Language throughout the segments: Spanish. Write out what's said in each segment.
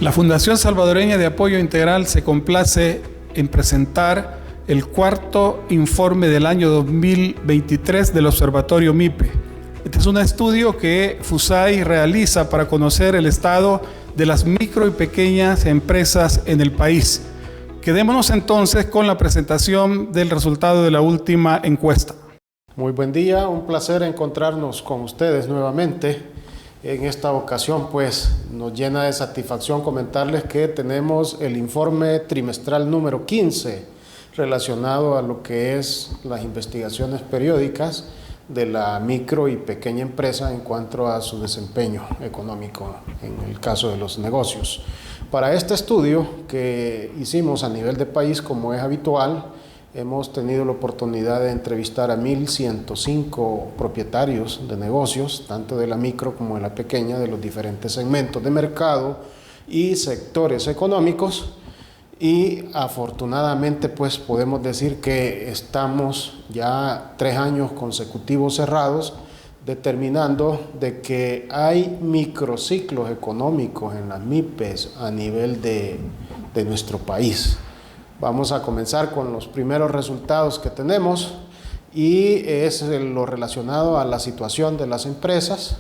La Fundación Salvadoreña de Apoyo Integral se complace en presentar el cuarto informe del año 2023 del Observatorio MIPE. Este es un estudio que FUSAI realiza para conocer el estado de las micro y pequeñas empresas en el país. Quedémonos entonces con la presentación del resultado de la última encuesta. Muy buen día, un placer encontrarnos con ustedes nuevamente. En esta ocasión, pues, nos llena de satisfacción comentarles que tenemos el informe trimestral número 15 relacionado a lo que es las investigaciones periódicas de la micro y pequeña empresa en cuanto a su desempeño económico en el caso de los negocios. Para este estudio que hicimos a nivel de país, como es habitual, hemos tenido la oportunidad de entrevistar a 1.105 propietarios de negocios, tanto de la micro como de la pequeña, de los diferentes segmentos de mercado y sectores económicos. Y afortunadamente, pues podemos decir que estamos ya 3 años consecutivos cerrados, determinando de que hay microciclos económicos en las MIPES a nivel de nuestro país. Vamos a comenzar con los primeros resultados que tenemos y es lo relacionado a la situación de las empresas.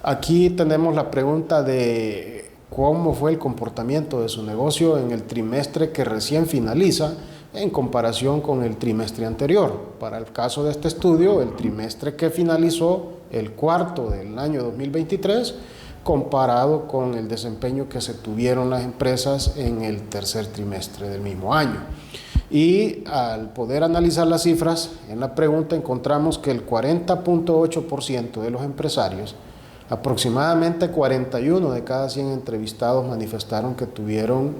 Aquí tenemos la pregunta de cómo fue el comportamiento de su negocio en el trimestre que recién finaliza en comparación con el trimestre anterior. Para el caso de este estudio, el trimestre que finalizó, el cuarto del año 2023, comparado con el desempeño que se tuvieron las empresas en el tercer trimestre del mismo año. Y al poder analizar las cifras, en la pregunta encontramos que el 40.8% de los empresarios, aproximadamente 41 de cada 100 entrevistados manifestaron que tuvieron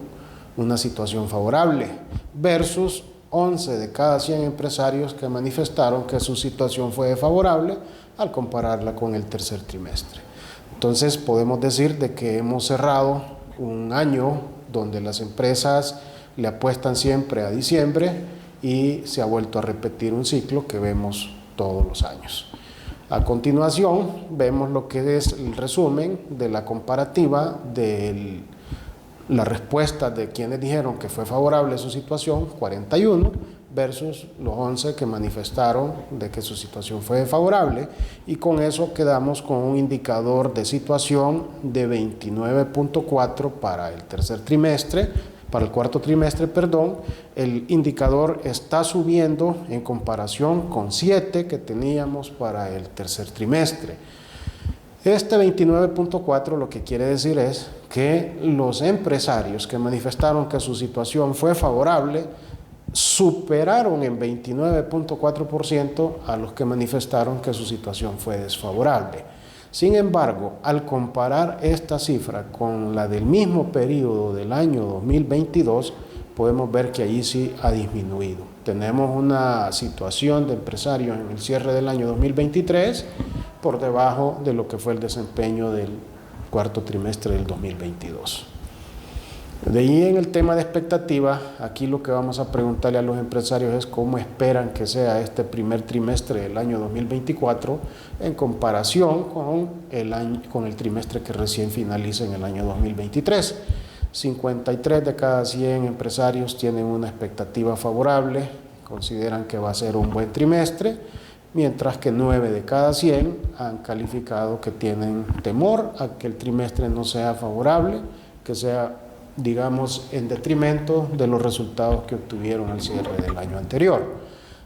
una situación favorable, versus 11 de cada 100 empresarios que manifestaron que su situación fue desfavorable al compararla con el tercer trimestre. Entonces podemos decir de que hemos cerrado un año donde las empresas le apuestan siempre a diciembre y se ha vuelto a repetir un ciclo que vemos todos los años. A continuación vemos lo que es el resumen de la comparativa de la respuesta de quienes dijeron que fue favorable su situación, 41, versus los 11 que manifestaron de que su situación fue favorable, y con eso quedamos con un indicador de situación de 29.4 para el tercer trimestre, para el cuarto trimestre, perdón. El indicador está subiendo en comparación con 7 que teníamos para el tercer trimestre. Este 29.4 lo que quiere decir es que los empresarios que manifestaron que su situación fue favorable superaron en 29.4% a los que manifestaron que su situación fue desfavorable. Sin embargo, al comparar esta cifra con la del mismo periodo del año 2022, podemos ver que allí sí ha disminuido. Tenemos una situación de empresarios en el cierre del año 2023 por debajo de lo que fue el desempeño del cuarto trimestre del 2022. De ahí en el tema de expectativa, aquí lo que vamos a preguntarle a los empresarios es cómo esperan que sea este primer trimestre del año 2024 en comparación con el trimestre que recién finaliza en el año 2023. 53 de cada 100 empresarios tienen una expectativa favorable, consideran que va a ser un buen trimestre, mientras que 9 de cada 100 han calificado que tienen temor a que el trimestre no sea favorable, que sea, digamos, en detrimento de los resultados que obtuvieron al cierre del año anterior.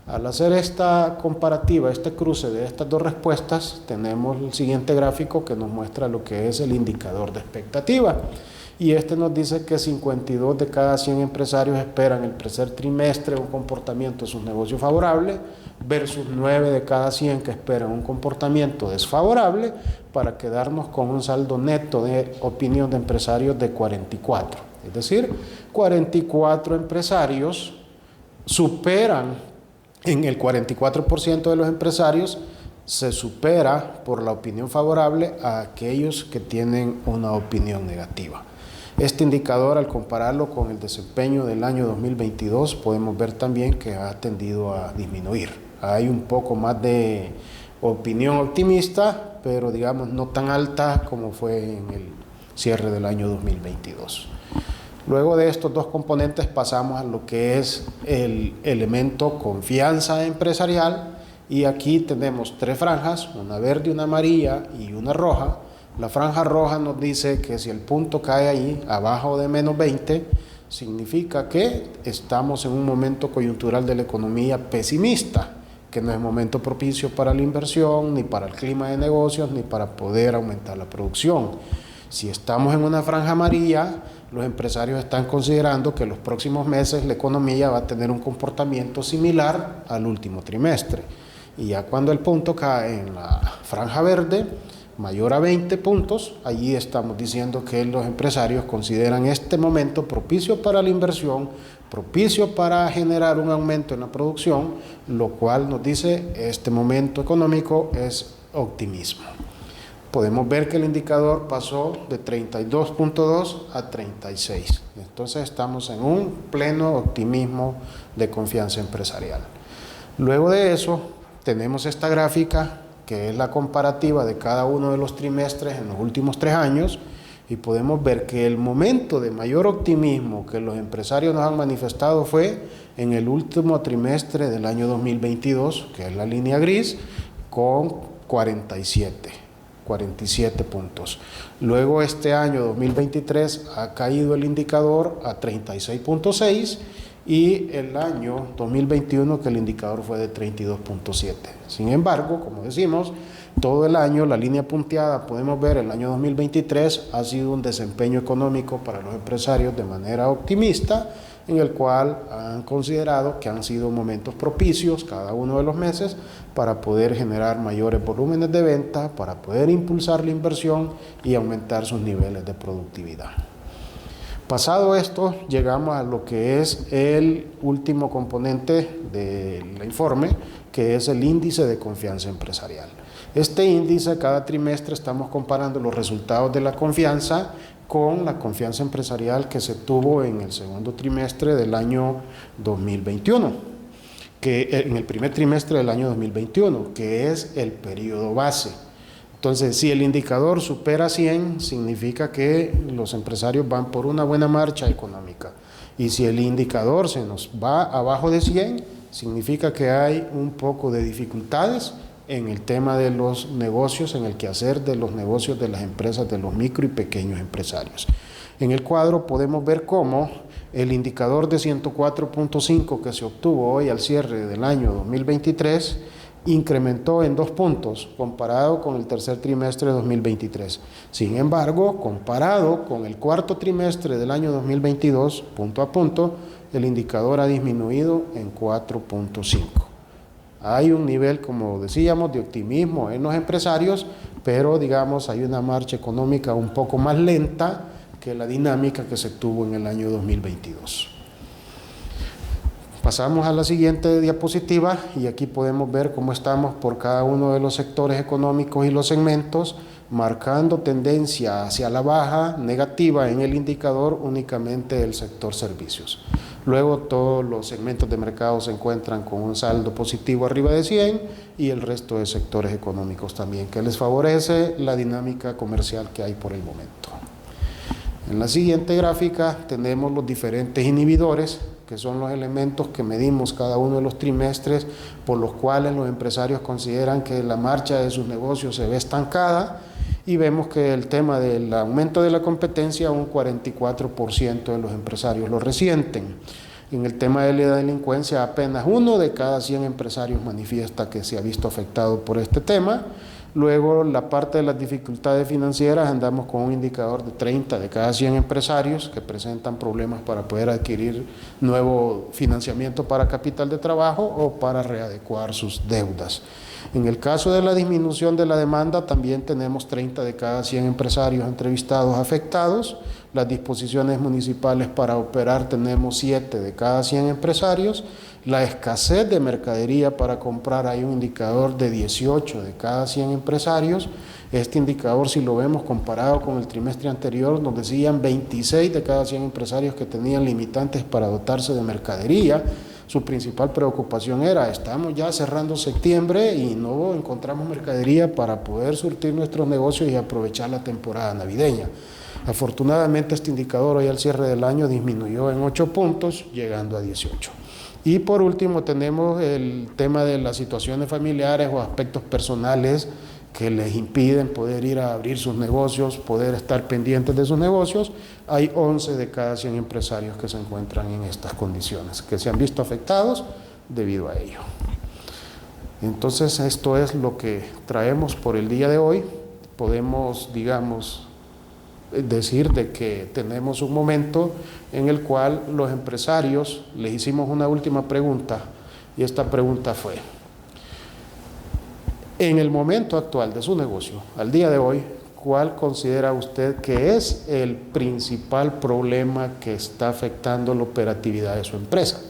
Al hacer esta comparativa, este cruce de estas dos respuestas, tenemos el siguiente gráfico que nos muestra lo que es el indicador de expectativa. Y este nos dice que 52 de cada 100 empresarios esperan el tercer trimestre un comportamiento de sus negocios favorable, versus 9 de cada 100 que esperan un comportamiento desfavorable, para quedarnos con un saldo neto de opinión de empresarios de 44. Es decir, 44 empresarios superan, en el 44% de los empresarios se supera por la opinión favorable a aquellos que tienen una opinión negativa. Este indicador, al compararlo con el desempeño del año 2022, podemos ver también que ha tendido a disminuir. Hay un poco más de opinión optimista, pero digamos no tan alta como fue en el cierre del año 2022. Luego de estos dos componentes pasamos a lo que es el elemento confianza empresarial, y aquí tenemos tres franjas, una verde, una amarilla y una roja. La franja roja nos dice que si el punto cae ahí abajo de menos 20, significa que estamos en un momento coyuntural de la economía pesimista, que no es momento propicio para la inversión, ni para el clima de negocios, ni para poder aumentar la producción. Si estamos en una franja amarilla, los empresarios están considerando que los próximos meses la economía va a tener un comportamiento similar al último trimestre. Y ya cuando el punto cae en la franja verde, mayor a 20 puntos, allí estamos diciendo que los empresarios consideran este momento propicio para la inversión, propicio para generar un aumento en la producción, lo cual nos dice este momento económico es optimismo. Podemos ver que el indicador pasó de 32.2 a 36. Entonces estamos en un pleno optimismo de confianza empresarial. Luego de eso tenemos esta gráfica que es la comparativa de cada uno de los trimestres en los últimos 3 años, y podemos ver que el momento de mayor optimismo que los empresarios nos han manifestado fue en el último trimestre del año 2022, que es la línea gris, con 47 puntos. Luego este año 2023 ha caído el indicador a 36.6, y el año 2021 que el indicador fue de 32.7. Sin embargo, como decimos, todo el año la línea punteada, podemos ver el año 2023 ha sido un desempeño económico para los empresarios de manera optimista, en el cual han considerado que han sido momentos propicios cada uno de los meses para poder generar mayores volúmenes de venta, para poder impulsar la inversión y aumentar sus niveles de productividad. Pasado esto, llegamos a lo que es el último componente del informe, que es el índice de confianza empresarial. Este índice, cada trimestre estamos comparando los resultados de la confianza con la confianza empresarial que se tuvo en el segundo trimestre del año 2021, en el primer trimestre del año 2021, que es el periodo base. Entonces, si el indicador supera 100, significa que los empresarios van por una buena marcha económica. Y si el indicador se nos va abajo de 100, significa que hay un poco de dificultades en el tema de los negocios, en el quehacer de los negocios de las empresas, de los micro y pequeños empresarios. En el cuadro podemos ver cómo el indicador de 104.5 que se obtuvo hoy al cierre del año 2023 incrementó en 2 puntos comparado con el tercer trimestre de 2023. Sin embargo, comparado con el cuarto trimestre del año 2022, punto a punto, el indicador ha disminuido en 4.5. Hay un nivel, como decíamos, de optimismo en los empresarios, pero digamos hay una marcha económica un poco más lenta que la dinámica que se tuvo en el año 2022. Pasamos a la siguiente diapositiva y aquí podemos ver cómo estamos por cada uno de los sectores económicos y los segmentos, marcando tendencia hacia la baja negativa en el indicador únicamente el sector servicios. Luego todos los segmentos de mercado se encuentran con un saldo positivo arriba de 100 y el resto de sectores económicos también, que les favorece la dinámica comercial que hay por el momento. En la siguiente gráfica tenemos los diferentes inhibidores, que son los elementos que medimos cada uno de los trimestres, por los cuales los empresarios consideran que la marcha de sus negocios se ve estancada, y vemos que el tema del aumento de la competencia, un 44% de los empresarios lo resienten. En el tema de la delincuencia, apenas 1 de cada 100 empresarios manifiesta que se ha visto afectado por este tema. Luego, la parte de las dificultades financieras, andamos con un indicador de 30 de cada 100 empresarios que presentan problemas para poder adquirir nuevo financiamiento para capital de trabajo o para readecuar sus deudas. En el caso de la disminución de la demanda, también tenemos 30 de cada 100 empresarios entrevistados afectados. Las disposiciones municipales para operar tenemos 7 de cada 100 empresarios. La escasez de mercadería para comprar, hay un indicador de 18 de cada 100 empresarios. Este indicador, si lo vemos comparado con el trimestre anterior, nos decían 26 de cada 100 empresarios que tenían limitantes para dotarse de mercadería su principal preocupación era: estamos ya cerrando septiembre y no encontramos mercadería para poder surtir nuestros negocios y aprovechar la temporada navideña. Afortunadamente este indicador hoy al cierre del año disminuyó en 8 puntos, llegando a 18. Y por último tenemos el tema de las situaciones familiares o aspectos personales que les impiden poder ir a abrir sus negocios, poder estar pendientes de sus negocios. Hay 11 de cada 100 empresarios que se encuentran en estas condiciones, que se han visto afectados debido a ello. Entonces esto es lo que traemos por el día de hoy. Podemos, digamos, decir de que tenemos un momento en el cual los empresarios les hicimos una última pregunta, y esta pregunta fue: en el momento actual de su negocio, al día de hoy, ¿cuál considera usted que es el principal problema que está afectando la operatividad de su empresa?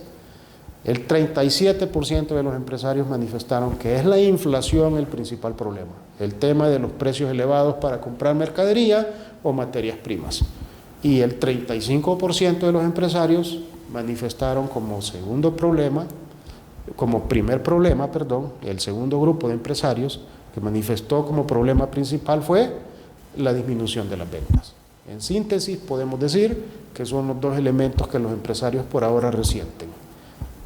El 37% de los empresarios manifestaron que es la inflación el principal problema, el tema de los precios elevados para comprar mercadería o materias primas. Y el 35% de los empresarios manifestaron como segundo problema, como primer problema, perdón, el segundo grupo de empresarios que manifestó como problema principal fue la disminución de las ventas. En síntesis, podemos decir que son los dos elementos que los empresarios por ahora resienten: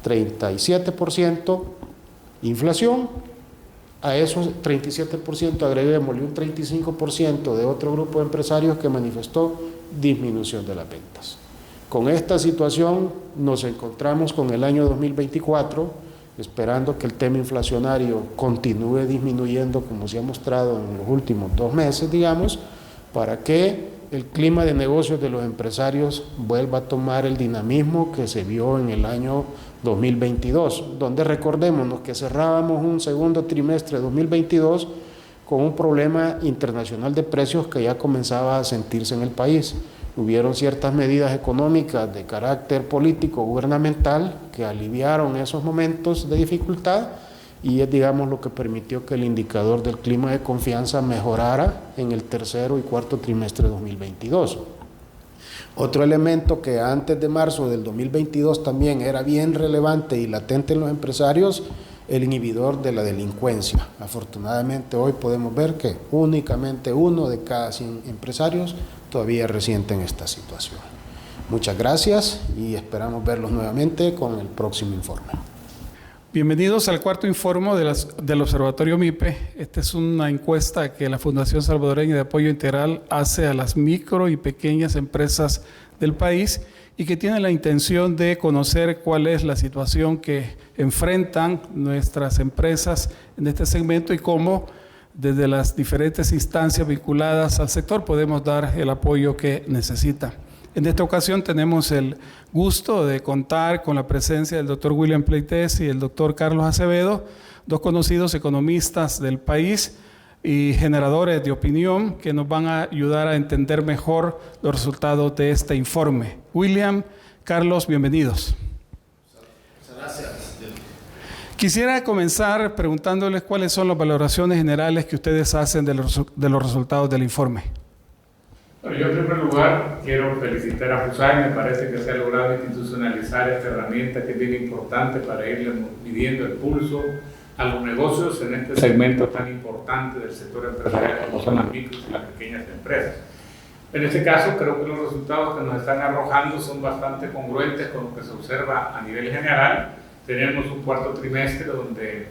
37% inflación, a esos 37% agreguémosle un 35% de otro grupo de empresarios que manifestó disminución de las ventas. Con esta situación nos encontramos con el año 2024, esperando que el tema inflacionario continúe disminuyendo como se ha mostrado en los últimos 2 meses, digamos, para que el clima de negocios de los empresarios vuelva a tomar el dinamismo que se vio en el año 2022, donde recordémonos que cerrábamos un segundo trimestre de 2022 con un problema internacional de precios que ya comenzaba a sentirse en el país. Hubieron ciertas medidas económicas de carácter político gubernamental que aliviaron esos momentos de dificultad, y es, digamos, lo que permitió que el indicador del clima de confianza mejorara en el tercero y cuarto trimestre de 2022. Otro elemento que antes de marzo del 2022 también era bien relevante y latente en los empresarios: el inhibidor de la delincuencia. Afortunadamente hoy podemos ver que únicamente 1 de cada 100 empresarios todavía resienten esta situación. Muchas gracias y esperamos verlos nuevamente con el próximo informe. Bienvenidos al cuarto informe del Observatorio MIPE. Esta es una encuesta que la Fundación Salvadoreña de Apoyo Integral hace a las micro y pequeñas empresas del país y que tiene la intención de conocer cuál es la situación que enfrentan nuestras empresas en este segmento y cómo desde las diferentes instancias vinculadas al sector podemos dar el apoyo que necesita. En esta ocasión tenemos el gusto de contar con la presencia del doctor William Pleites y el doctor Carlos Acevedo, 2 conocidos economistas del país y generadores de opinión que nos van a ayudar a entender mejor los resultados de este informe. William, Carlos, bienvenidos. Muchas gracias. Quisiera comenzar preguntándoles cuáles son las valoraciones generales que ustedes hacen de los resultados del informe. Bueno, yo en primer lugar quiero felicitar a FUSAI. Me parece que se ha logrado institucionalizar esta herramienta que es bien importante para irle midiendo el pulso a los negocios en este segmento tan importante del sector empresarial como son las micros y las pequeñas empresas. En este caso creo que los resultados que nos están arrojando son bastante congruentes con lo que se observa a nivel general. Tenemos un cuarto trimestre donde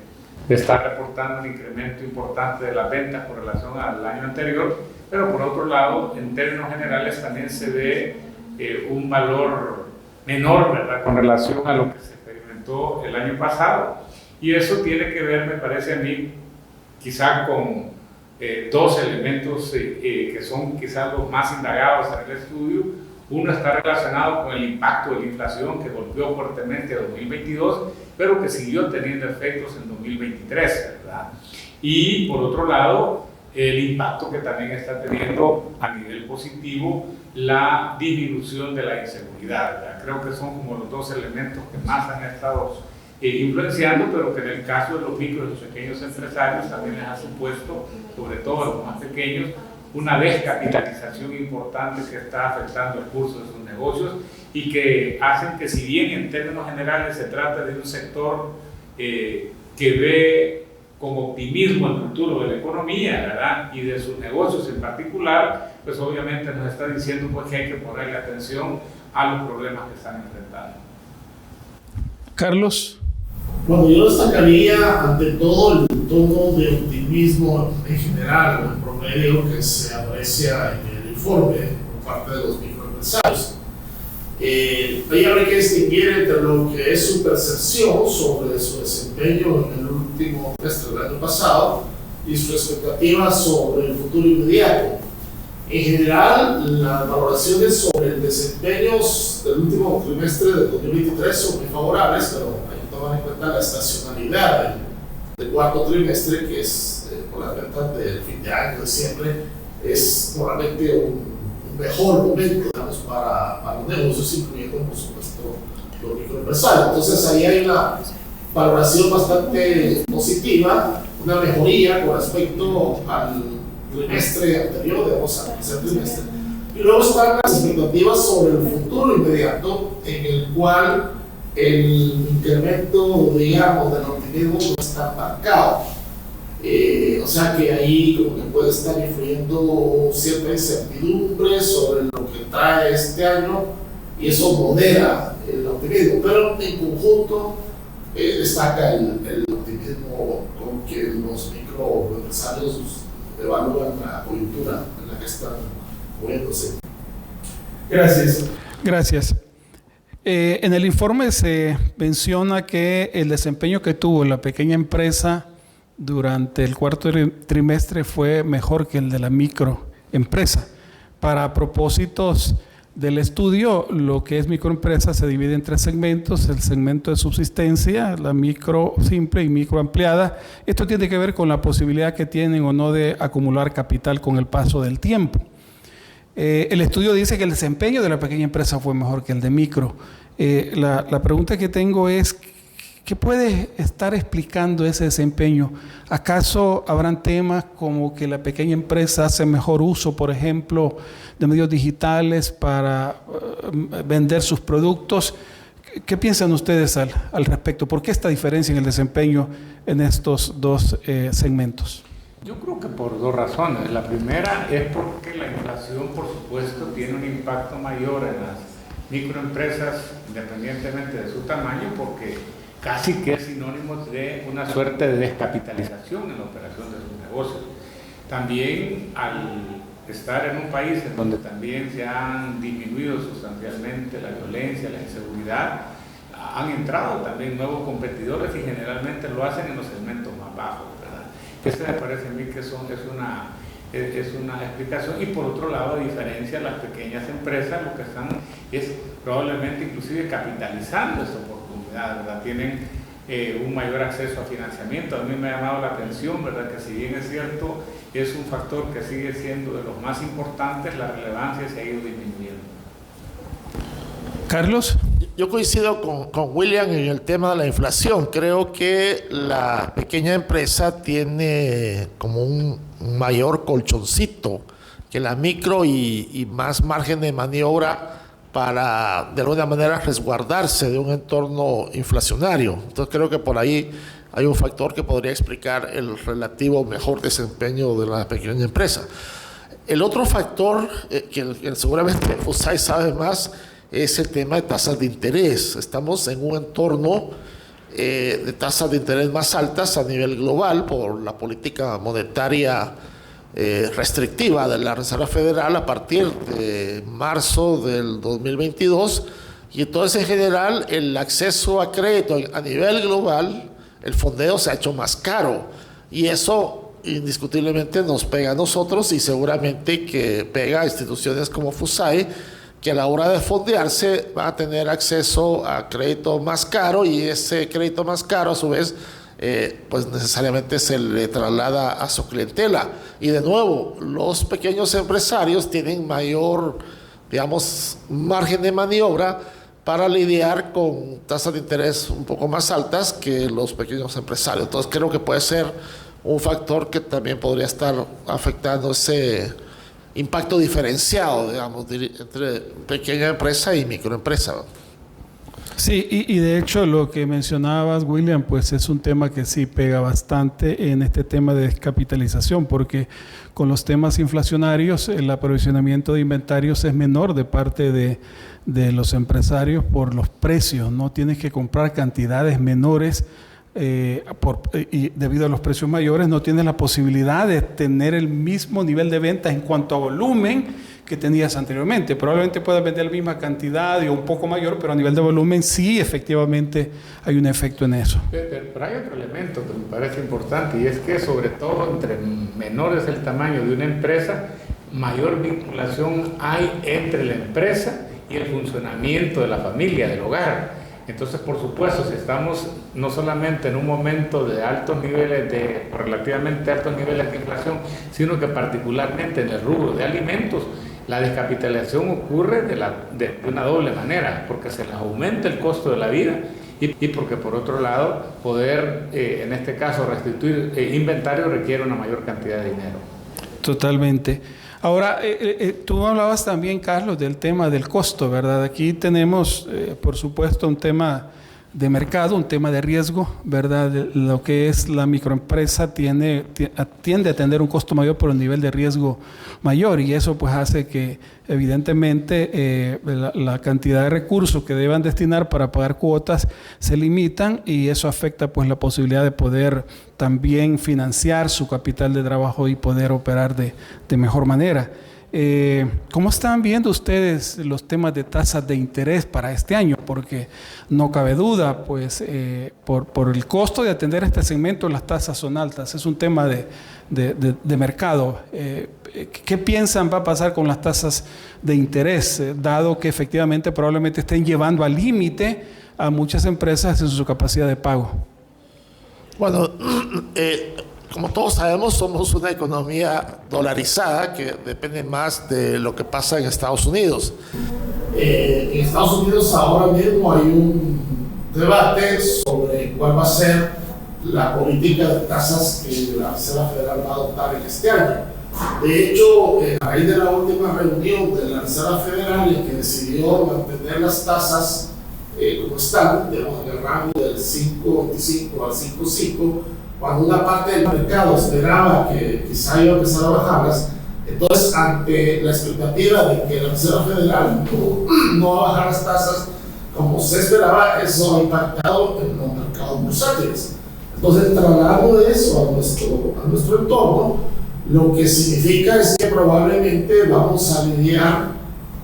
está reportando un incremento importante de las ventas con relación al año anterior, pero por otro lado, en términos generales también se ve un valor menor, ¿verdad?, con relación a lo que se experimentó el año pasado. Y eso tiene que ver, me parece a mí, quizá con 2 elementos que son quizás los más indagados en el estudio. Uno está relacionado con el impacto de la inflación que golpeó fuertemente en 2022, pero que siguió teniendo efectos en 2023, ¿verdad? Y por otro lado, el impacto que también está teniendo a nivel positivo la disminución de la inseguridad, ¿verdad? Creo que son como los 2 elementos que más han estado influenciando, pero que en el caso de los micros y los pequeños empresarios también les ha supuesto, sobre todo a los más pequeños, una descapitalización importante que está afectando el curso de sus negocios y que hacen que, si bien en términos generales se trata de un sector que ve con optimismo el futuro de la economía, ¿verdad?, y de sus negocios en particular, pues obviamente nos está diciendo pues, que hay que ponerle atención a los problemas que están enfrentando. Carlos. Bueno, yo destacaría ante todo el tono de optimismo en general, o en promedio, que se aprecia en el informe por parte de los microempresarios. Ahí habrá que distinguir entre lo que es su percepción sobre su desempeño en el último trimestre del año pasado y su expectativa sobre el futuro inmediato. En general, las valoraciones sobre el desempeño del último trimestre de 2023 son muy favorables, pero hay que tomar en cuenta la estacionalidad del cuarto trimestre, que es por las ventas del fin de año, diciembre, es normalmente un mejor momento, digamos, para los negocios, incluyendo, por supuesto, los microempresarios. Entonces, ahí hay una valoración bastante positiva, una mejoría con respecto al trimestre anterior, digamos, al tercer trimestre. Y luego están las expectativas sobre el futuro inmediato, en el cual el incremento, digamos, del optimismo no está marcado. O sea que ahí como que puede estar influyendo cierta incertidumbre sobre lo que trae este año, y eso modera el optimismo, pero en conjunto destaca el optimismo con que los microempresarios evalúan la coyuntura en la que están moviéndose. Gracias. Gracias. En el informe se menciona que el desempeño que tuvo la pequeña empresa durante el cuarto trimestre fue mejor que el de la microempresa. Para propósitos del estudio, lo que es microempresa se divide en 3 segmentos: el segmento de subsistencia, la micro simple y micro ampliada. Esto tiene que ver con la posibilidad que tienen o no de acumular capital con el paso del tiempo. El estudio dice que el desempeño de la pequeña empresa fue mejor que el de micro. La pregunta que tengo es, ¿qué puede estar explicando ese desempeño? ¿Acaso habrán temas como que la pequeña empresa hace mejor uso, por ejemplo, de medios digitales para vender sus productos? ¿Qué piensan ustedes al respecto? ¿Por qué esta diferencia en el desempeño en estos 2 segmentos? Yo creo que por 2 razones. La primera es porque la inflación, por supuesto, tiene un impacto mayor en las microempresas, independientemente de su tamaño, porque casi que es sinónimo de una suerte de descapitalización en la operación de sus negocios. También, al estar en un país en donde también se han disminuido sustancialmente la violencia, la inseguridad, han entrado también nuevos competidores y generalmente lo hacen en los segmentos más bajos, ¿verdad? Este me parece a mí que es una explicación. Y por otro lado, a diferencia de las pequeñas empresas, lo que están es probablemente inclusive capitalizando esta oportunidad, ¿verdad? Tienen un mayor acceso a financiamiento. A mí me ha llamado la atención, ¿verdad?, que si bien es cierto, es un factor que sigue siendo de los más importantes, la relevancia se ha ido disminuyendo. Carlos. Yo coincido con William en el tema de la inflación. Creo que la pequeña empresa tiene como un mayor colchoncito que la micro y más margen de maniobra para de alguna manera resguardarse de un entorno inflacionario. Entonces creo que por ahí hay un factor que podría explicar el relativo mejor desempeño de la pequeña empresa. El otro factor que seguramente Fusai sabe más es el tema de tasas de interés. Estamos en un entorno de tasas de interés más altas a nivel global por la política monetaria restrictiva de la Reserva Federal a partir de marzo del 2022, y entonces en general el acceso a crédito a nivel global, el fondeo se ha hecho más caro, y eso indiscutiblemente nos pega a nosotros y seguramente que pega a instituciones como FUSAI, que a la hora de fondearse va a tener acceso a crédito más caro, y ese crédito más caro a su vez pues necesariamente se le traslada a su clientela. Y de nuevo, los pequeños empresarios tienen mayor, digamos, margen de maniobra para lidiar con tasas de interés un poco más altas que los pequeños empresarios. Entonces creo que puede ser un factor que también podría estar afectando ese impacto diferenciado, digamos, entre pequeña empresa y microempresa. Sí, y de hecho lo que mencionabas, William, pues es un tema que sí pega bastante en este tema de descapitalización, porque con los temas inflacionarios el aprovisionamiento de inventarios es menor de parte de los empresarios por los precios, ¿no? Tienes que comprar cantidades menores y debido a los precios mayores no tienes la posibilidad de tener el mismo nivel de ventas en cuanto a volumen que tenías anteriormente. Probablemente puedas vender la misma cantidad y un poco mayor, pero a nivel de volumen sí, efectivamente hay un efecto en eso. Pero hay otro elemento que me parece importante, y es que sobre todo entre menor es el tamaño de una empresa, mayor vinculación hay entre la empresa y el funcionamiento de la familia, del hogar. Entonces, por supuesto, si estamos no solamente en un momento de altos niveles, de relativamente altos niveles de inflación, sino que particularmente en el rubro de alimentos, la descapitalización ocurre de una doble manera, porque se les aumenta el costo de la vida y porque por otro lado poder, en este caso, restituir inventario requiere una mayor cantidad de dinero. Totalmente. Ahora, tú hablabas también, Carlos, del tema del costo, ¿verdad? Aquí tenemos, por supuesto, un tema de mercado, un tema de riesgo, ¿verdad? Lo que es la microempresa tiende a tener un costo mayor por el nivel de riesgo mayor, y eso pues hace que evidentemente la cantidad de recursos que deban destinar para pagar cuotas se limitan, y eso afecta pues la posibilidad de poder también financiar su capital de trabajo y poder operar de mejor manera. ¿Cómo están viendo ustedes los temas de tasas de interés para este año? Porque no cabe duda, pues por el costo de atender este segmento, las tasas son altas. Es un tema de mercado. ¿Qué piensan va a pasar con las tasas de interés, dado que efectivamente probablemente estén llevando al límite a muchas empresas en su capacidad de pago? Bueno, como todos sabemos, somos una economía dolarizada que depende más de lo que pasa en Estados Unidos. En Estados Unidos ahora mismo hay un debate sobre cuál va a ser la política de tasas que la Reserva Federal va a adoptar en este año. De hecho, a raíz de la última reunión de la Reserva Federal, en que decidió mantener las tasas como están, digamos, en el rango del 5.25 al 5.5, cuando una parte del mercado esperaba que quizá iba a empezar a bajarlas, entonces ante la expectativa de que la Reserva Federal no va a bajar las tasas como se esperaba, eso ha impactado en los mercados bursátiles. Entonces, trasladando de eso a nuestro entorno, lo que significa es que probablemente vamos a lidiar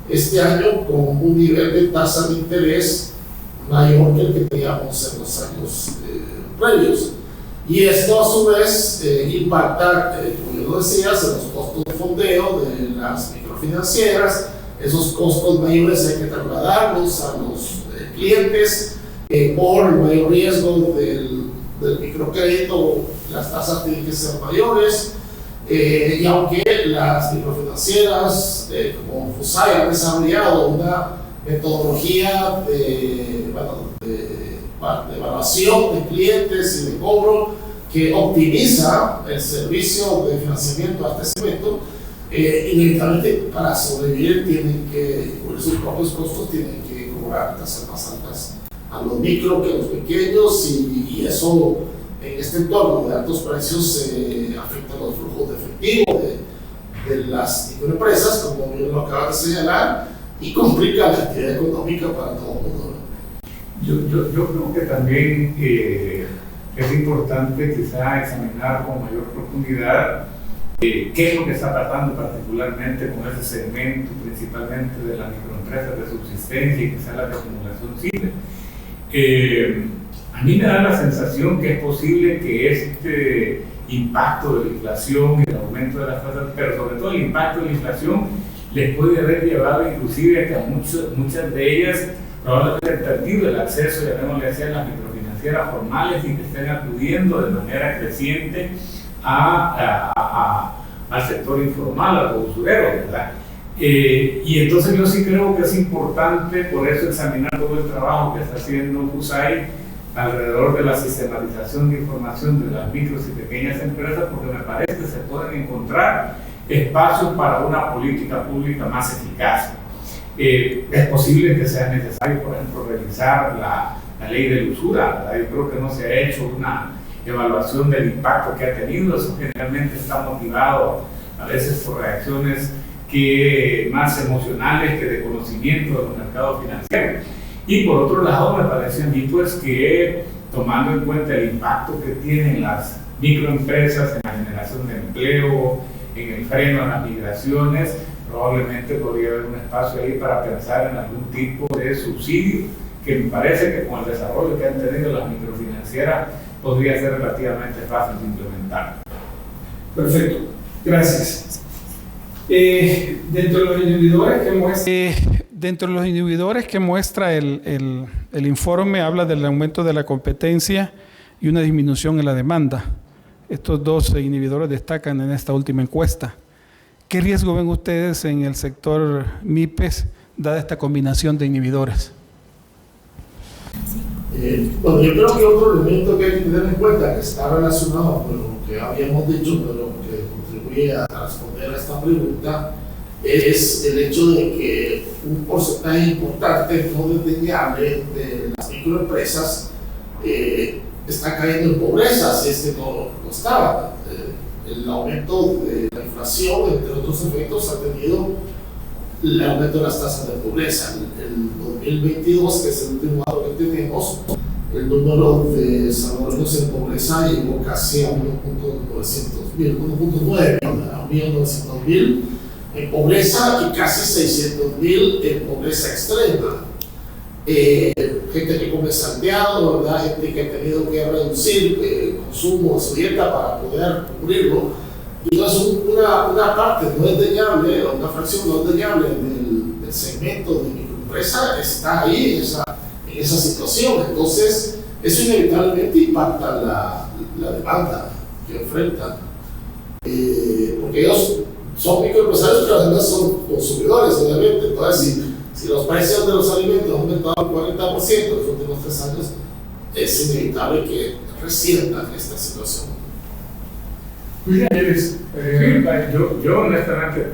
este año con un nivel de tasa de interés mayor que el que teníamos en los años previos. Y esto a su vez impacta, como yo lo decía, en los costos de fondeo de las microfinancieras. Esos costos mayores hay que trasladarlos a los clientes por el mayor riesgo del microcrédito. Las tasas tienen que ser mayores. Y aunque las microfinancieras como FUSAI han desarrollado una metodología de evaluación de clientes y de cobro que optimiza el servicio de financiamiento a este segmento, inevitablemente para sobrevivir tienen que, por sus propios costos, tienen que cobrar tasas más altas a los micro que a los pequeños, y eso en este entorno de altos precios afecta los flujos de efectivo de las microempresas, como yo lo acabo de señalar, y complica la actividad económica para todo el mundo. Yo creo que también es importante quizá examinar con mayor profundidad qué es lo que está pasando particularmente con ese segmento, principalmente de las microempresas de subsistencia y quizá la de acumulación simple. A mí me da la sensación que es posible que este impacto de la inflación y el aumento de las tasas, pero sobre todo el impacto de la inflación, les puede haber llevado inclusive a que muchas de ellas probablemente han perdido el acceso, llamémosle así, a las microfinancieras formales y que estén acudiendo de manera creciente al sector informal, a los usureros, ¿verdad? Y entonces yo sí creo que es importante por eso examinar todo el trabajo que está haciendo FUSAI alrededor de la sistematización de información de las micros y pequeñas empresas, porque me parece que se pueden encontrar espacios para una política pública más eficaz. Es posible que sea necesario, por ejemplo, revisar la ley de usura, ¿verdad? Yo creo que no se ha hecho una evaluación del impacto que ha tenido. Eso generalmente está motivado a veces por reacciones más emocionales que de conocimiento de los mercados financieros. Y por otro lado, me parece a mí pues que, tomando en cuenta el impacto que tienen las microempresas en la generación de empleo, en el freno a las migraciones, probablemente podría haber un espacio ahí para pensar en algún tipo de subsidio, que me parece que con el desarrollo que han tenido las microfinancieras podría ser relativamente fácil de implementar. Perfecto, gracias. Dentro de los inhibidores que muestra el informe, habla del aumento de la competencia y una disminución en la demanda. Estos dos inhibidores destacan en esta última encuesta. ¿Qué riesgo ven ustedes en el sector MIPES, dada esta combinación de inhibidores? Bueno, yo creo que otro elemento que hay que tener en cuenta, que está relacionado con lo que habíamos dicho, pero que contribuye a responder a esta pregunta, es el hecho de que un porcentaje importante, no desdeñable, de las microempresas está cayendo en pobreza, si es que no estaba. El aumento de la inflación, entre otros efectos, ha tenido el aumento de las tasas de pobreza. El 2022, que es el último dato que tenemos, el número de salvadoreños en pobreza llegó casi a 1.900.000 en pobreza y casi 600.000 en pobreza extrema. Gente que come salteado, ¿verdad? Gente que ha tenido que reducir el consumo de su dieta para poder cubrirlo. Y entonces una parte no desdeñable, una fracción no desdeñable del segmento de microempresa está ahí en esa situación. Entonces, eso inevitablemente impacta la demanda que enfrentan. Porque ellos son microempresarios, pero además son consumidores, obviamente. Entonces, si los precios de los alimentos han aumentado el 40% en los últimos 3 años, es inevitable que resientan esta situación. Yo honestamente,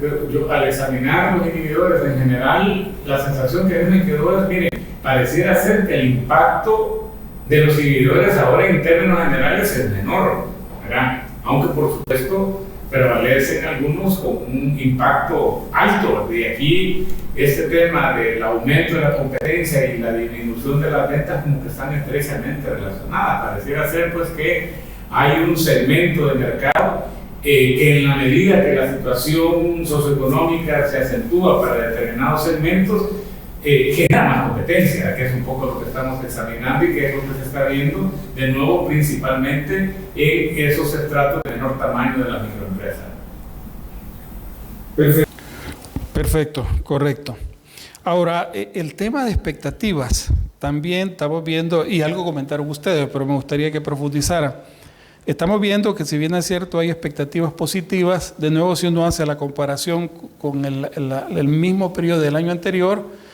al examinar los inhibidores en general, la sensación que a mí me quedó es, miren, pareciera ser que el impacto de los inhibidores ahora en términos generales es menor, ¿verdad? Aunque por supuesto prevalecen algunos con un impacto alto. De aquí, este tema del aumento de la competencia y la disminución de las ventas como que están estrechamente relacionadas. Pareciera ser pues que hay un segmento de mercado que en la medida que la situación socioeconómica se acentúa para determinados segmentos, genera más competencia, que es un poco lo que estamos examinando y que es lo que se está viendo de nuevo principalmente en esos estratos de menor tamaño de la microempresa. Perfecto, correcto. Ahora, el tema de expectativas, también estamos viendo, y algo comentaron ustedes, pero me gustaría que profundizara. Estamos viendo que si bien es cierto hay expectativas positivas, de nuevo si uno hace la comparación con el mismo periodo del año anterior,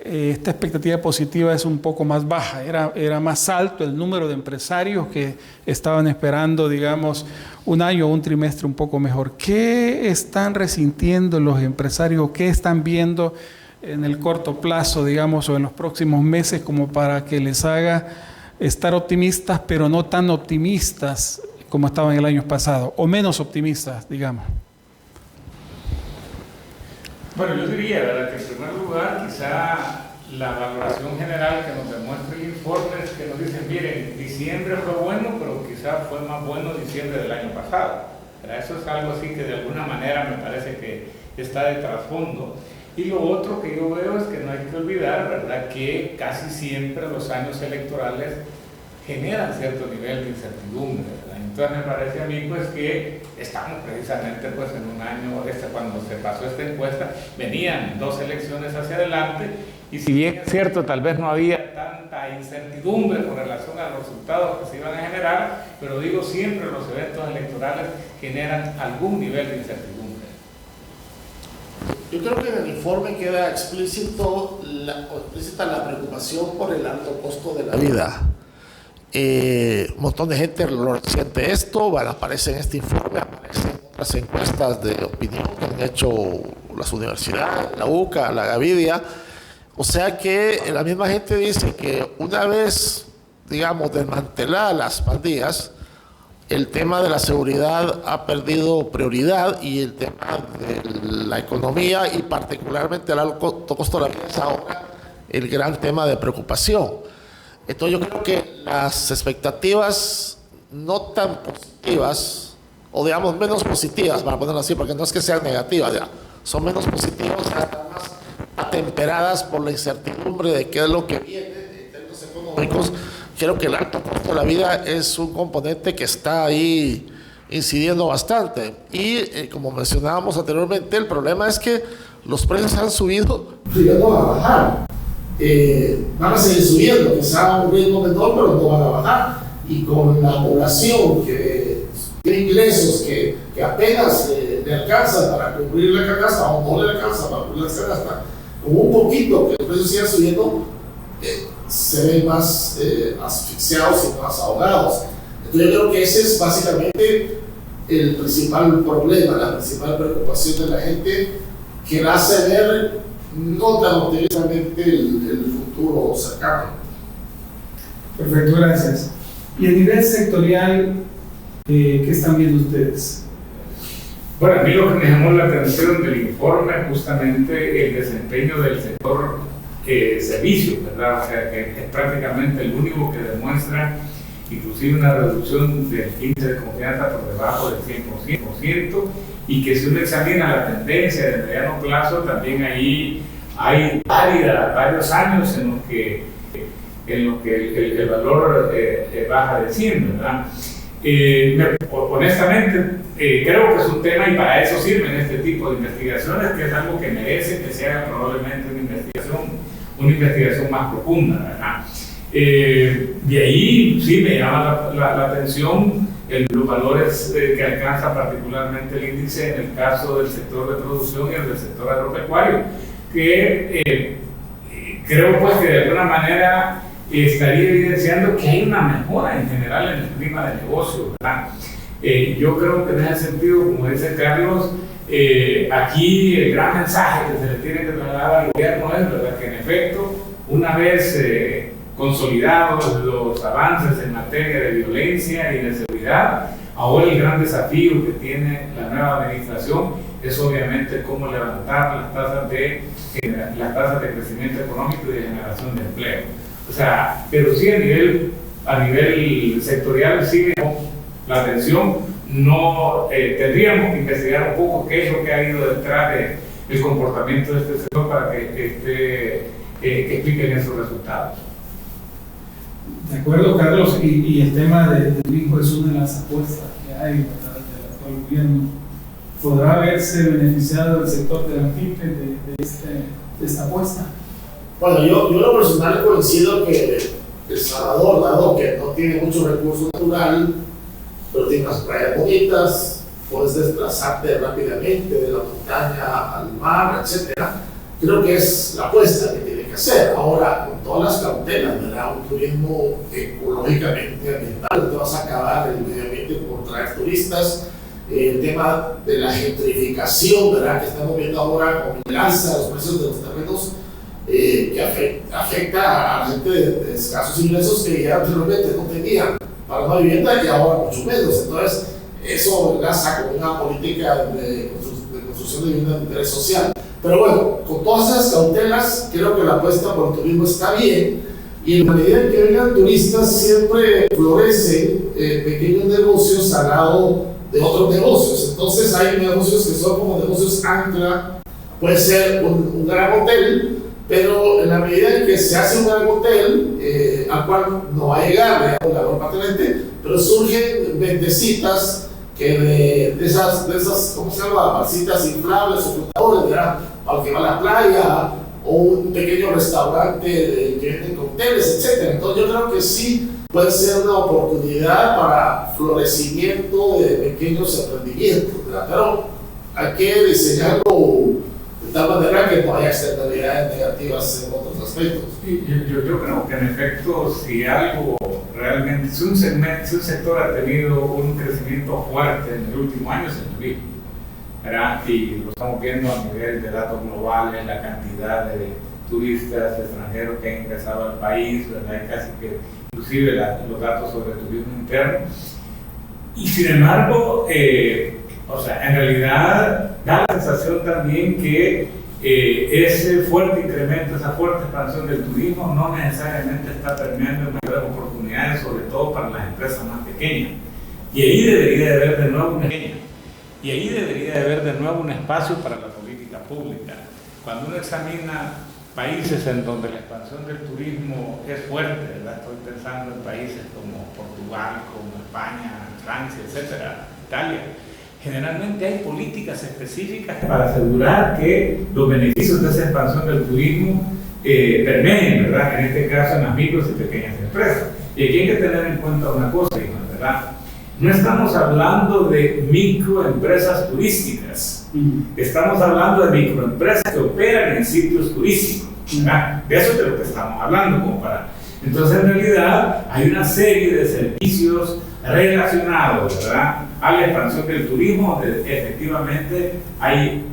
esta expectativa positiva es un poco más baja, era más alto el número de empresarios que estaban esperando, digamos, un año o un trimestre un poco mejor. ¿Qué están resintiendo los empresarios? ¿Qué están viendo en el corto plazo, digamos, o en los próximos meses como para que les haga estar optimistas, pero no tan optimistas como estaban el año pasado, o menos optimistas, digamos? Bueno, yo diría, ¿verdad?, que en primer lugar, quizá la valoración general que nos demuestra el informe es que nos dicen, miren, diciembre fue bueno, pero quizá fue más bueno diciembre del año pasado. ¿Verdad? Eso es algo así que de alguna manera me parece que está de trasfondo. Y lo otro que yo veo es que no hay que olvidar, ¿verdad?, que casi siempre los años electorales generan cierto nivel de incertidumbre, ¿verdad? Entonces me parece a mí pues que estamos precisamente pues en un año, cuando se pasó esta encuesta, venían 2 elecciones hacia adelante y si bien es cierto tal vez no había tanta incertidumbre con relación a los resultados que se iban a generar, pero digo siempre los eventos electorales generan algún nivel de incertidumbre. Yo creo que en el informe queda explícita la preocupación por el alto costo de la vida. Un montón de gente lo siente esto, aparece en este informe, aparece en las encuestas de opinión que han hecho las universidades, la UCA, la Gavidia. O sea que la misma gente dice que una vez, digamos, desmanteladas las pandillas, el tema de la seguridad ha perdido prioridad y el tema de la economía y particularmente el alto costo de la vida es ahora el gran tema de preocupación. Entonces yo creo que las expectativas no tan positivas, o digamos menos positivas, para ponerlo así, porque no es que sean negativas, ya, son menos positivas, están más atemperadas por la incertidumbre de qué es lo que viene en términos económicos. Creo que el alto costo de la vida es un componente que está ahí incidiendo bastante. Y como mencionábamos anteriormente, el problema es que los precios han subido. No van a bajar. Van a seguir subiendo, quizá a un ritmo menor, pero no van a bajar. Y con la población que tiene ingresos que apenas le alcanzan para cubrir la canasta o no le alcanza para cubrir la canasta, con un poquito que los precios sigan subiendo, se ven más asfixiados y más ahogados. Entonces yo creo que ese es básicamente el principal problema, la principal preocupación de la gente, que la hace ver no tan optimistamente el futuro cercano. Perfecto, gracias. Y a nivel sectorial, ¿qué están viendo ustedes? Bueno, a mí lo que me llamó la atención del informe es justamente el desempeño del sector servicios, ¿verdad? O sea, que es prácticamente el único que demuestra inclusive una reducción del índice de confianza por debajo del 100%, y que si uno examina la tendencia de mediano plazo, también ahí hay varios años en los que el valor baja de 100, ¿verdad? Honestamente, creo que es un tema, y para eso sirven este tipo de investigaciones, que es algo que merece que se haga probablemente una investigación más profunda, ¿verdad? De ahí sí me llama la atención los valores que alcanza particularmente el índice en el caso del sector de producción y el del sector agropecuario, que creo pues que de alguna manera estaría evidenciando que hay una mejora en general en el clima de negocio, ¿verdad? Yo creo que en ese sentido, como dice Carlos, aquí el gran mensaje que se le tiene que trasladar al gobierno es, ¿verdad?, que en efecto, una vez consolidados los avances en materia de violencia y de seguridad, ahora el gran desafío que tiene la nueva administración es obviamente cómo levantar las tasas de crecimiento económico y de generación de empleo. O sea, pero sí a nivel sectorial sí la atención. No tendríamos que investigar un poco qué es lo que ha ido detrás del comportamiento de este sector para que expliquen esos resultados. De acuerdo, Carlos, y el tema del hijo es una de las apuestas que hay, ¿verdad?, del actual gobierno. ¿Podrá verse beneficiado el sector de la FIPE de esta apuesta? Bueno, yo en lo personal coincido que El Salvador, dado que no tiene mucho recurso natural, pero tiene unas playas bonitas, puedes desplazarte rápidamente de la montaña al mar, etc. Creo que es la apuesta que tiene que hacer. Ahora, con todas las cautelas, ¿verdad?, un turismo ecológicamente ambiental, no te vas a acabar el medio ambiente por traer turistas. El tema de la gentrificación, ¿verdad?, que estamos viendo ahora con el alza de los precios de los terrenos, que afecta a la gente de escasos ingresos que ya anteriormente no tenían para una vivienda y ahora mucho menos. Entonces, eso enlaza con una política de construcción de vivienda de interés social. Pero bueno, con todas esas cautelas, creo que la apuesta por el turismo está bien, y en la medida en que vengan turistas, siempre florecen pequeños negocios al lado de otros negocios. Entonces, hay negocios que son como negocios ancla, puede ser un gran hotel, pero en la medida en que se hace un gran hotel, al cual no va a llegar, digamos, aparentemente, pero surgen ventecitas que de esas, ¿cómo se llama?, barcitas inflables o flotadores, ¿verdad?, para el que va a la playa, o un pequeño restaurante que vende cócteles, etc. Entonces yo creo que sí puede ser una oportunidad para florecimiento de pequeños emprendimientos, ¿verdad? Pero hay que diseñarlo de tal manera que no haya externalidades negativas en otros aspectos. Yo creo que en efecto, si algo realmente, si un sector ha tenido un crecimiento fuerte en el último año, es el turismo, ¿verdad? Y lo estamos viendo a nivel de datos globales, la cantidad de turistas extranjeros que han ingresado al país, ¿verdad? Y casi que inclusive los datos sobre el turismo interno. Y sin embargo, o sea, en realidad da la sensación también que ese fuerte incremento, esa fuerte expansión del turismo no necesariamente está permeando en mayores oportunidades, sobre todo para las empresas más pequeñas. Y ahí debería de haber de nuevo un espacio para la política pública. Cuando uno examina países en donde la expansión del turismo es fuerte, ¿verdad? Estoy pensando en países como Portugal, como España, Francia, etcétera, Italia. Generalmente hay políticas específicas para asegurar que los beneficios de esa expansión del turismo permeen, ¿verdad? En este caso en las micros y pequeñas empresas. Y aquí hay que tener en cuenta una cosa, ¿verdad? No estamos hablando de microempresas turísticas, estamos hablando de microempresas que operan en sitios turísticos, ¿verdad? De eso es de lo que estamos hablando, compadre. Entonces, en realidad, hay una serie de servicios relacionados, ¿verdad?, a la expansión del turismo, donde efectivamente hay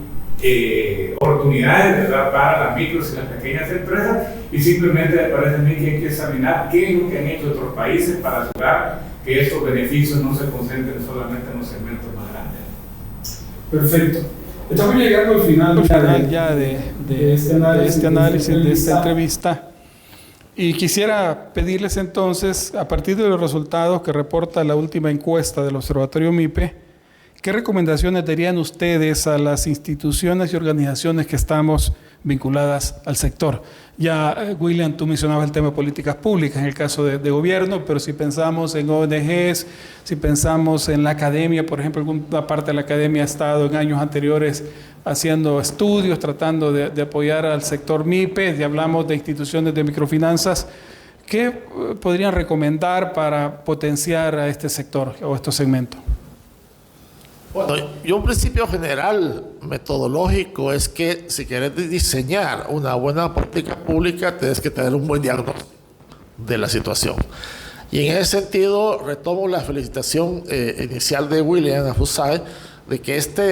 oportunidades, ¿verdad?, para las micros y las pequeñas empresas, y simplemente me parece a mí que hay que examinar qué es lo que han hecho otros países para asegurar que estos beneficios no se concentren solamente en los segmentos más grandes. Perfecto. Estamos llegando al final de este análisis, de esta entrevista. Y quisiera pedirles entonces, a partir de los resultados que reporta la última encuesta del Observatorio MIPE, ¿qué recomendaciones darían ustedes a las instituciones y organizaciones que estamos vinculadas al sector? Ya, William, tú mencionabas el tema de políticas públicas en el caso de gobierno, pero si pensamos en ONGs, si pensamos en la academia, por ejemplo, alguna parte de la academia ha estado en años anteriores haciendo estudios, tratando de apoyar al sector MIPE, y hablamos de instituciones de microfinanzas, ¿qué podrían recomendar para potenciar a este sector o estos segmentos? Bueno, yo un principio general metodológico es que si quieres diseñar una buena política pública, tienes que tener un buen diagnóstico de la situación. Y en ese sentido, retomo la felicitación inicial de William Afusai de que esta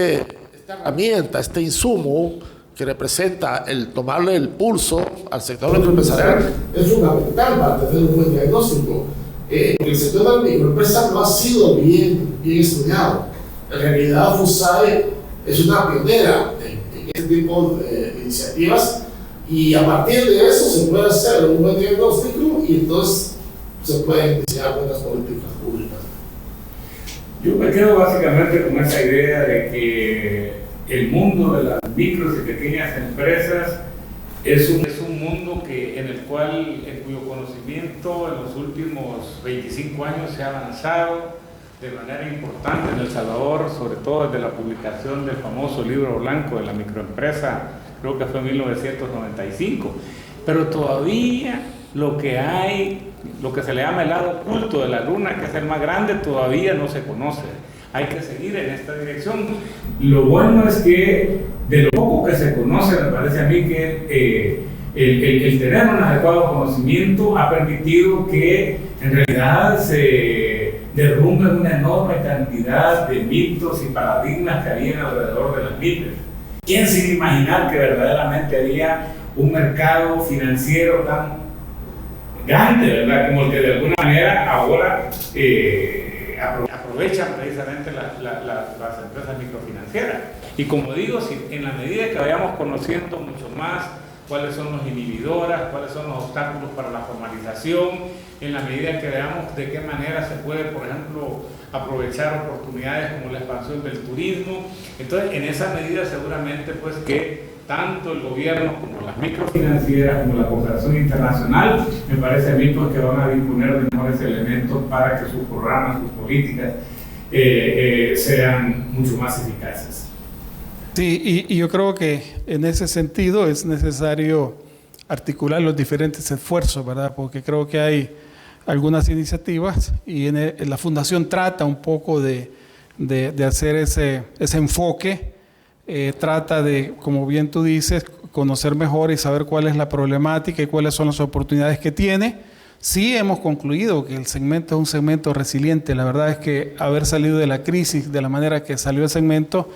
herramienta, este insumo que representa el tomarle el pulso al sector microempresarial es fundamental para tener un buen diagnóstico. El sector de la microempresa no ha sido bien estudiado. En realidad, FUSAE es una pionera en este tipo de iniciativas, y a partir de eso se puede hacer un buen diagnóstico y entonces se pueden diseñar buenas políticas públicas. Yo me quedo básicamente con esa idea de que el mundo de las micros y pequeñas empresas es un mundo en cuyo conocimiento en los últimos 25 años se ha avanzado de manera importante en El Salvador, sobre todo desde la publicación del famoso libro blanco de la microempresa, creo que fue en 1995, pero todavía lo que se le llama el lado oculto de la luna, que es el más grande, todavía no se conoce. Hay que seguir en esta dirección. Lo bueno es que de lo poco que se conoce, me parece a mí que el tener un adecuado conocimiento ha permitido que en realidad se derrumben una enorme cantidad de mitos y paradigmas que había alrededor de las MIPES. ¿Quién se iba a imaginar que verdaderamente había un mercado financiero tan grande, ¿verdad?, como el que de alguna manera ahora aprovechan precisamente las empresas microfinancieras? Y como digo, si en la medida que vayamos conociendo mucho más cuáles son los inhibidoras, cuáles son los obstáculos para la formalización, en la medida que veamos de qué manera se puede, por ejemplo, aprovechar oportunidades como la expansión del turismo, entonces en esa medida seguramente pues que tanto el gobierno como las microfinancieras como la cooperación internacional, me parece a mí pues que van a disponer de mejores elementos para que sus programas, sus políticas sean mucho más eficaces. Sí, y yo creo que en ese sentido es necesario articular los diferentes esfuerzos, ¿verdad? Porque creo que hay algunas iniciativas y la Fundación trata un poco de hacer ese enfoque, trata de, como bien tú dices, conocer mejor y saber cuál es la problemática y cuáles son las oportunidades que tiene. Sí hemos concluido que el segmento es un segmento resiliente. La verdad es que haber salido de la crisis de la manera que salió el segmento,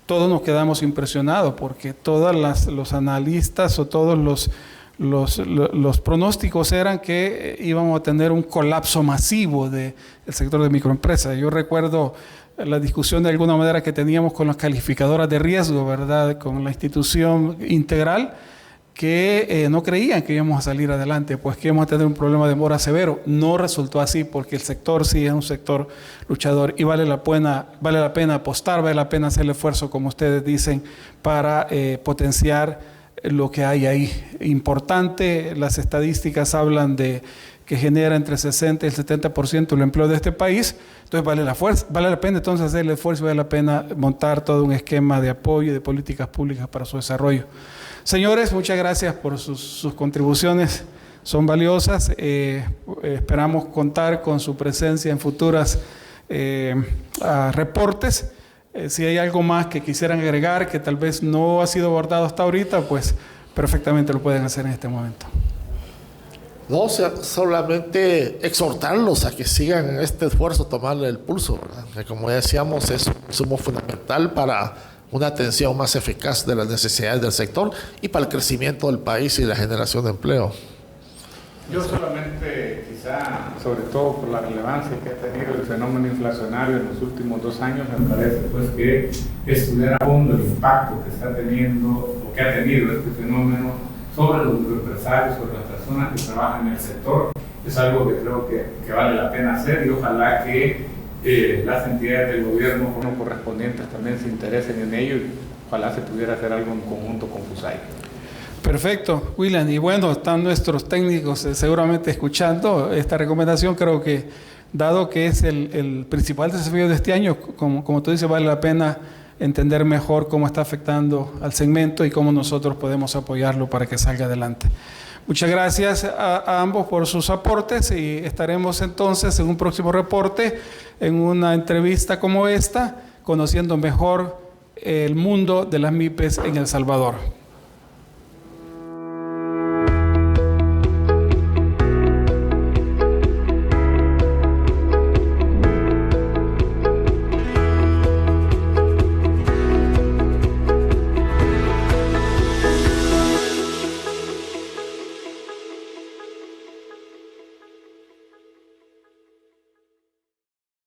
todos nos quedamos impresionados porque todos los analistas o todos los pronósticos eran que íbamos a tener un colapso masivo del sector de microempresas. Yo recuerdo la discusión de alguna manera que teníamos con las calificadoras de riesgo, ¿verdad? Con la institución integral, que no creían que íbamos a salir adelante, pues que íbamos a tener un problema de mora severo. No resultó así porque el sector sí es un sector luchador y vale la pena apostar, vale la pena hacer el esfuerzo, como ustedes dicen, para potenciar lo que hay ahí. Importante, las estadísticas hablan de que genera entre 60 y el 70% del empleo de este país, entonces vale la pena entonces hacer el esfuerzo, vale la pena montar todo un esquema de apoyo y de políticas públicas para su desarrollo. Señores, muchas gracias por sus contribuciones, son valiosas. Esperamos contar con su presencia en futuras reportes. Si hay algo más que quisieran agregar que tal vez no ha sido abordado hasta ahorita, pues perfectamente lo pueden hacer en este momento. No, solamente exhortarlos a que sigan este esfuerzo, tomarle el pulso, ¿verdad? Que como decíamos, es un sumo fundamental para una atención más eficaz de las necesidades del sector y para el crecimiento del país y la generación de empleo. Yo solamente, quizá, sobre todo por la relevancia que ha tenido el fenómeno inflacionario en los últimos 2 años, me parece pues que estudiar a fondo el impacto que está teniendo o que ha tenido este fenómeno sobre los microempresarios, sobre las personas que trabajan en el sector, es algo que creo que vale la pena hacer y ojalá que las entidades del gobierno correspondientes también se interesen en ello y ojalá se pudiera hacer algo en conjunto con FUSAI. Perfecto, William. Y bueno, están nuestros técnicos seguramente escuchando esta recomendación. Creo que, dado que es el principal desafío de este año, como tú dices, vale la pena entender mejor cómo está afectando al segmento y cómo nosotros podemos apoyarlo para que salga adelante. Muchas gracias a ambos por sus aportes y estaremos entonces en un próximo reporte, en una entrevista como esta, conociendo mejor el mundo de las MIPES en El Salvador.